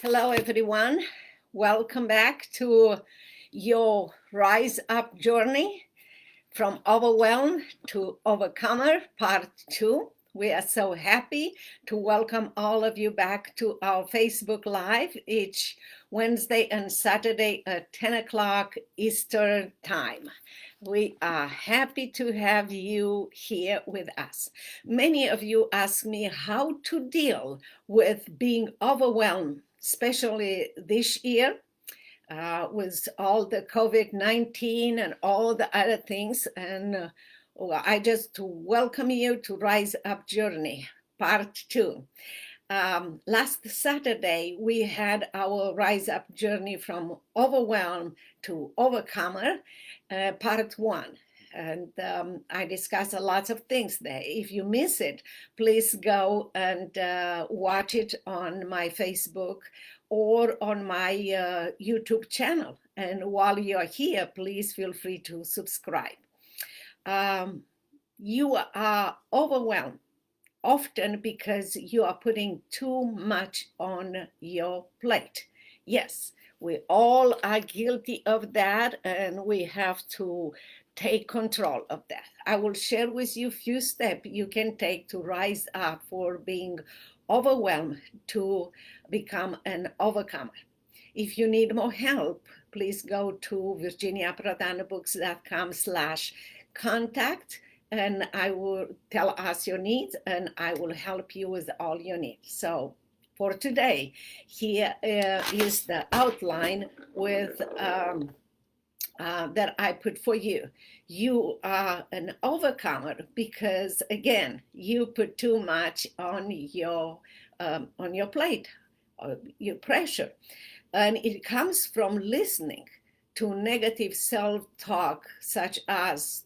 Hello, everyone. Welcome back to your Rise Up journey from Overwhelm to Overcomer, Part 2. We are so happy to welcome all of you back to our Facebook Live each Wednesday and Saturday at 10 o'clock Eastern Time. We are happy to have you here with us. Many of you ask me how to deal with being overwhelmed, especially this year with all the COVID-19 and all the other things. And I just welcome you to Rise Up Journey, Part 2. Last Saturday, we had our Rise Up Journey from Overwhelm to Overcomer, Part 1. And I discussed a lot of things there. If you miss it, please go and watch it on my Facebook or on my YouTube channel. And while you're here, please feel free to subscribe. You are overwhelmed often because you are putting too much on your plate. Yes, we all are guilty of that, and we have to take control of that. I will share with you a few steps you can take to rise up for being overwhelmed to become an overcomer. If you need more help, please go to virginiapradhanabooks.com/contact, and I will tell us your needs, and I will help you with all your needs. So for today, here is the outline with that I put for you. You are an overcomer because, again, you put too much on your plate, your pressure, and it comes from listening to negative self-talk such as,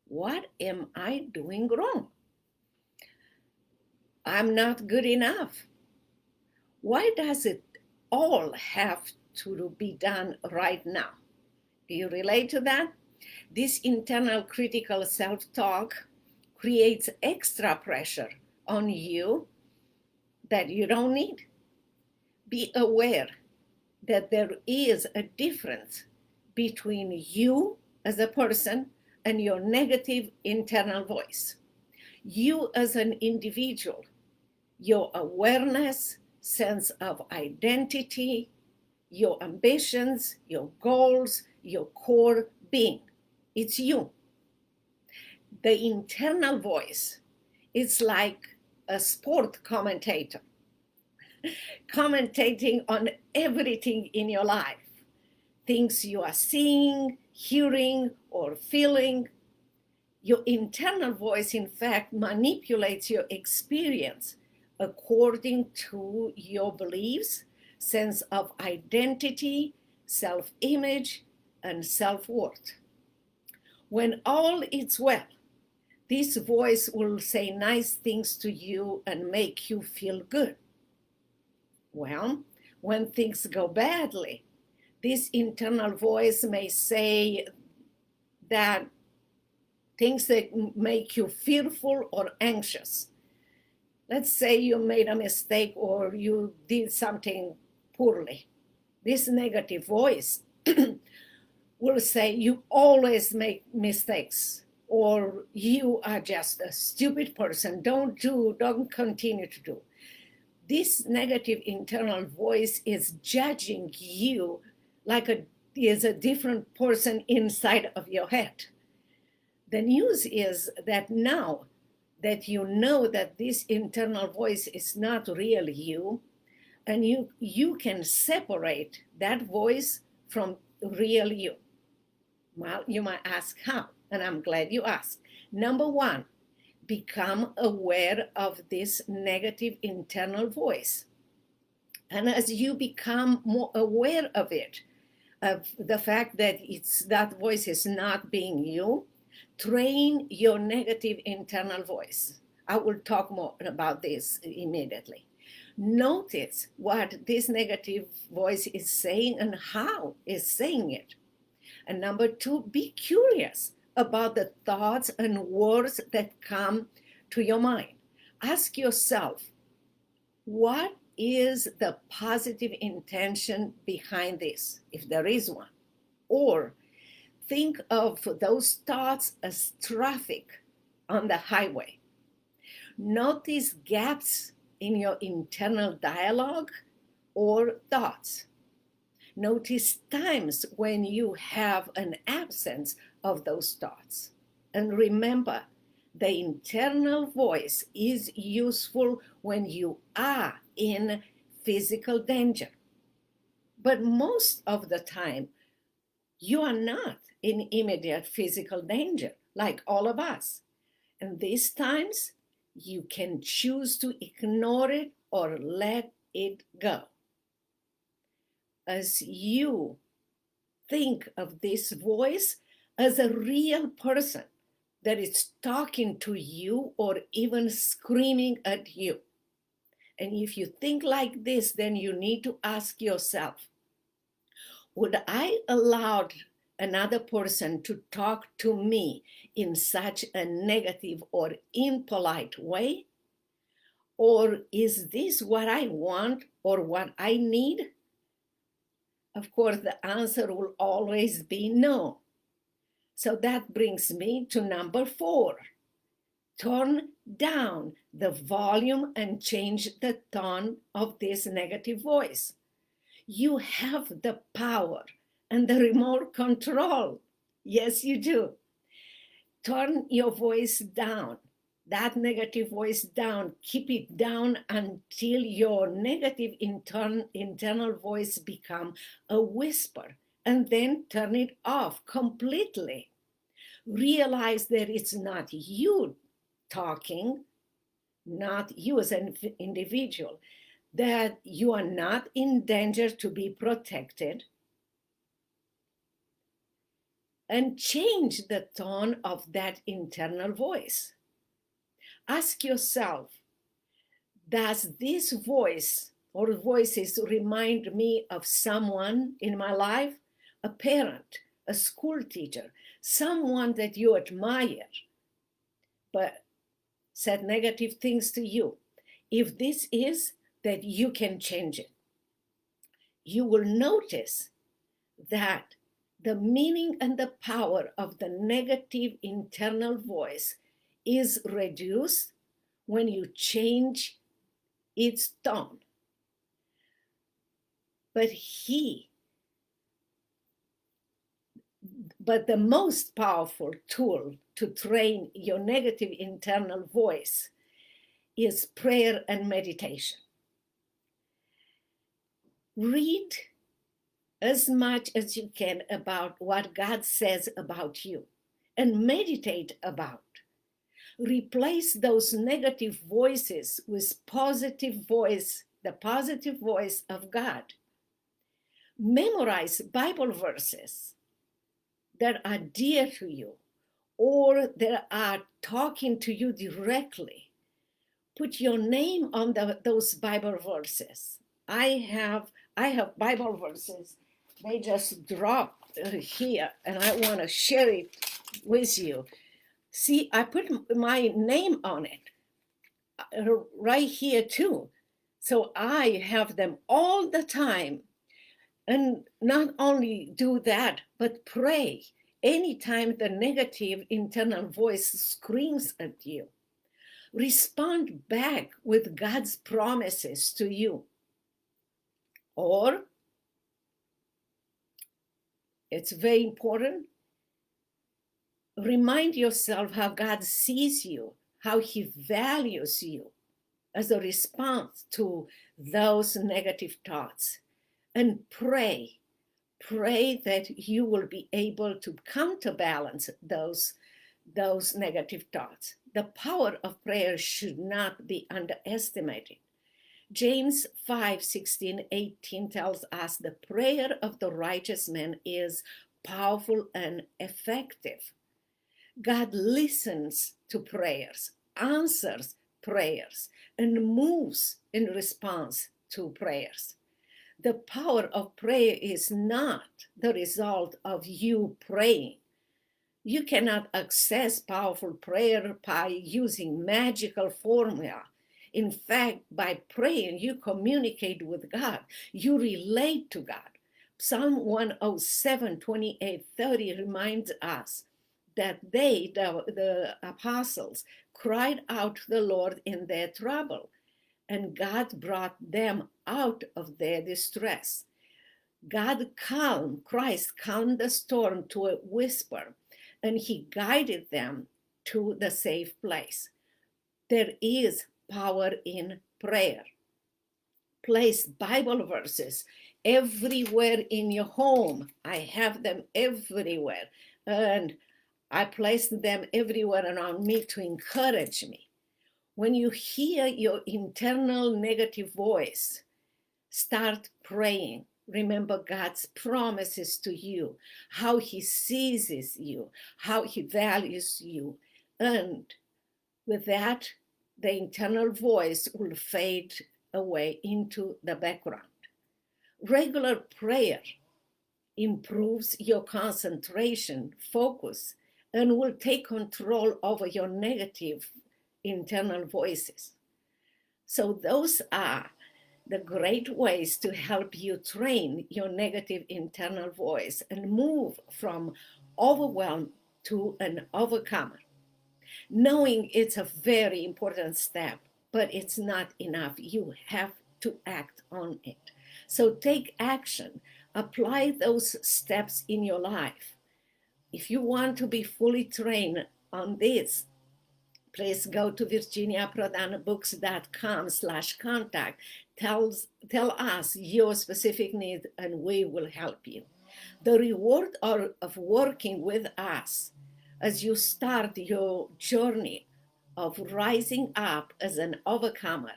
"What am I doing wrong? I'm not good enough. Why does it all have to be done right now?" Do you relate to that? This internal critical self-talk creates extra pressure on you that you don't need. Be aware that there is a difference between you as a person and your negative internal voice. You as an individual, your awareness, sense of identity, your ambitions, your goals, your core being. It's you. The internal voice is like a sport commentator, commentating on everything in your life, things you are seeing, hearing, or feeling. Your internal voice, in fact, manipulates your experience according to your beliefs, sense of identity, self-image, and self-worth. When all is well, this voice will say nice things to you and make you feel good. Well, when things go badly, this internal voice may say that things that make you fearful or anxious. Let's say you made a mistake or you did something poorly. This negative voice will say you always make mistakes, or you are just a stupid person. Don't continue to do. This negative internal voice is judging you like is a different person inside of your head. The news is that now that you know that this internal voice is not really you, and you can separate that voice from real you. Well, you might ask how, and I'm glad you asked. Number one, become aware of this negative internal voice. And as you become more aware of it, of the fact that that voice is not being you, train your negative internal voice. I will talk more about this immediately. Notice what this negative voice is saying and how it's saying it. And number two, be curious about the thoughts and words that come to your mind. Ask yourself, what is the positive intention behind this, if there is one? Or think of those thoughts as traffic on the highway. Notice gaps in your internal dialogue or thoughts. Notice times when you have an absence of those thoughts. And remember, the internal voice is useful when you are in physical danger. But most of the time, you are not in immediate physical danger, like all of us. And these times, you can choose to ignore it or let it go. As you think of this voice as a real person that is talking to you or even screaming at you. And if you think like this, then you need to ask yourself, would I allow another person to talk to me in such a negative or impolite way? Or is this what I want or what I need? Of course, the answer will always be no. So that brings me to number 4. Turn down the volume and change the tone of this negative voice. You have the power and the remote control. Yes, you do. Turn your voice down, that negative voice down. Keep it down until your negative internal voice become a whisper, and then turn it off completely. Realize that it's not you talking, not you as an individual, that you are not in danger to be protected, and change the tone of that internal voice. Ask yourself, does this voice or voices remind me of someone in my life, a parent, a school teacher, someone that you admire, but said negative things to you? If this is, that you can change it. You will notice that the meaning and the power of the negative internal voice is reduced when you change its tone. But the most powerful tool to train your negative internal voice is prayer and meditation. Read as much as you can about what God says about you and meditate about. Replace those negative voices with positive voice, the positive voice of God. Memorize Bible verses that are dear to you or that are talking to you directly. Put your name on those Bible verses. I have Bible verses. They just dropped here, and I want to share it with you. See, I put my name on it right here too. So I have them all the time. And not only do that, but pray anytime the negative internal voice screams at you. Respond back with God's promises to you. Or, it's very important, remind yourself how God sees you, how He values you as a response to those negative thoughts. And pray that you will be able to counterbalance those negative thoughts. The power of prayer should not be underestimated. James 5:16-18 tells us the prayer of the righteous man is powerful and effective. God listens to prayers, answers prayers, and moves in response to prayers. The power of prayer is not the result of you praying. You cannot access powerful prayer by using magical formula. In fact, by praying, you communicate with God, you relate to God. Psalm 107, 28, 30 reminds us that they, the apostles, cried out to the Lord in their trouble, and God brought them out of their distress. Christ calmed the storm to a whisper, and he guided them to the safe place. There is power in prayer. Place Bible verses everywhere in your home. I have them everywhere, and I place them everywhere around me to encourage me. When you hear your internal negative voice, start praying. Remember God's promises to you, how he seizes you, how he values you. And with that, the internal voice will fade away into the background. Regular prayer improves your concentration, focus, and will take control over your negative internal voices. So those are the great ways to help you train your negative internal voice and move from overwhelm to an overcomer. Knowing it's a very important step, but it's not enough. You have to act on it. So take action. Apply those steps in your life. If you want to be fully trained on this, please go to virginiaprodanbooks.com/contact. Tell us your specific need and we will help you. The reward of working with us as you start your journey of rising up as an overcomer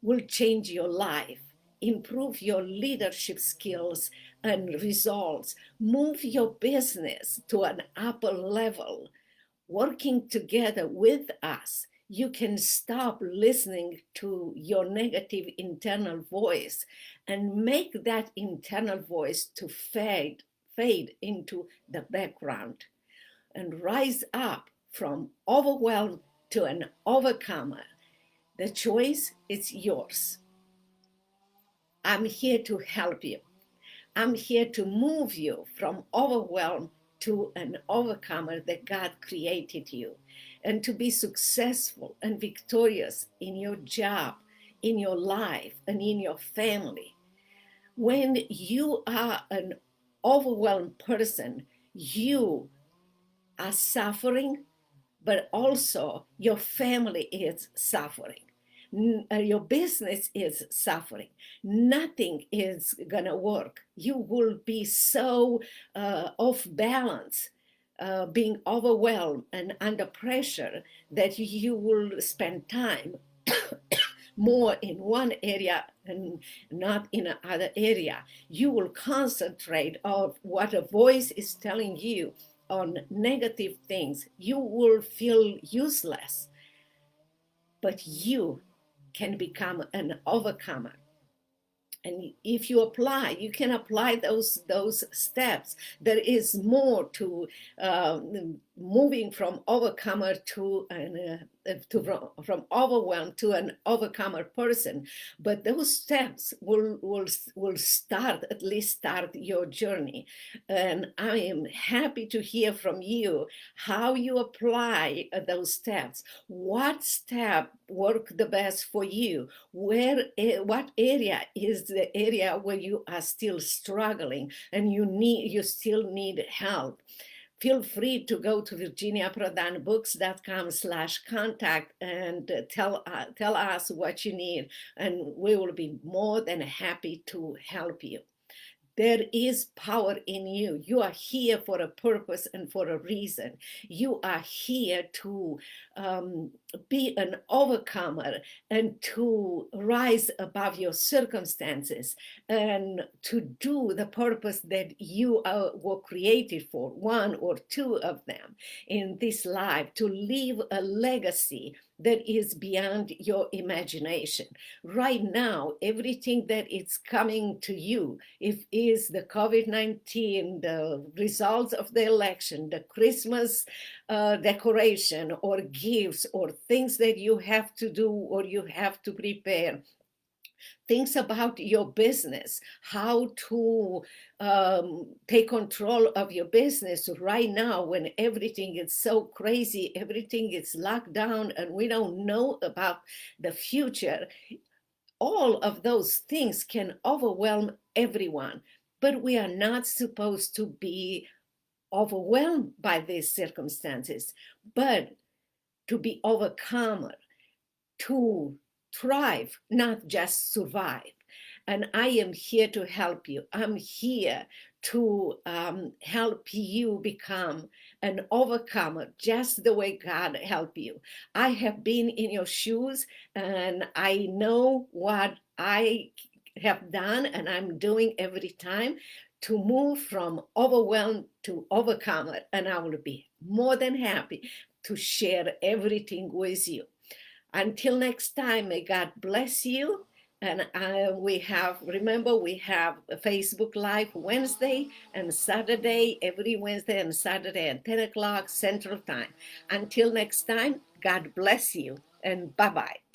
will change your life, improve your leadership skills and results, move your business to an upper level. Working together with us, you can stop listening to your negative internal voice and make that internal voice to fade into the background and rise up from overwhelmed to an overcomer. The choice is yours. I'm here to help you. I'm here to move you from overwhelmed to an overcomer that God created you, and to be successful and victorious in your job, in your life, and in your family. When you are an overwhelmed person, you are suffering, but also your family is suffering. Your business is suffering. Nothing is gonna work. You will be so off balance, being overwhelmed and under pressure that you will spend time more in one area and not in another area. You will concentrate on what a voice is telling you on negative things. You will feel useless, but you can become an overcomer. And if you apply, you can apply those steps. There is more to moving from overcomer to from overwhelmed to an overcomer person. But those steps will start, at least start your journey. And I am happy to hear from you how you apply those steps. What step worked the best for you? What area is the area where you are still struggling and you still need help? Feel free to go to virginiaprodanbooks.com/contact and tell us what you need, and we will be more than happy to help you. There is power in you. You are here for a purpose and for a reason. You are here to be an overcomer and to rise above your circumstances and to do the purpose that you were created for, one or two of them in this life, to leave a legacy that is beyond your imagination. Right now, everything that is coming to you, if is the COVID-19, the results of the election, the Christmas decoration or gifts or things that you have to do or you have to prepare. Things about your business, how to take control of your business right now when everything is so crazy, everything is locked down, and we don't know about the future. All of those things can overwhelm everyone, but we are not supposed to be overwhelmed by these circumstances, but to be overcomer, to thrive, not just survive. And I am here to help you. I'm here to help you become an overcomer, just the way God helped you. I have been in your shoes, and I know what I have done and I'm doing every time to move from overwhelmed to overcomer. And I will be more than happy to share everything with you. Until next time, may God bless you. And remember, we have a Facebook Live Wednesday and Saturday, every Wednesday and Saturday at 10 o'clock Central Time. Until next time, God bless you and bye-bye.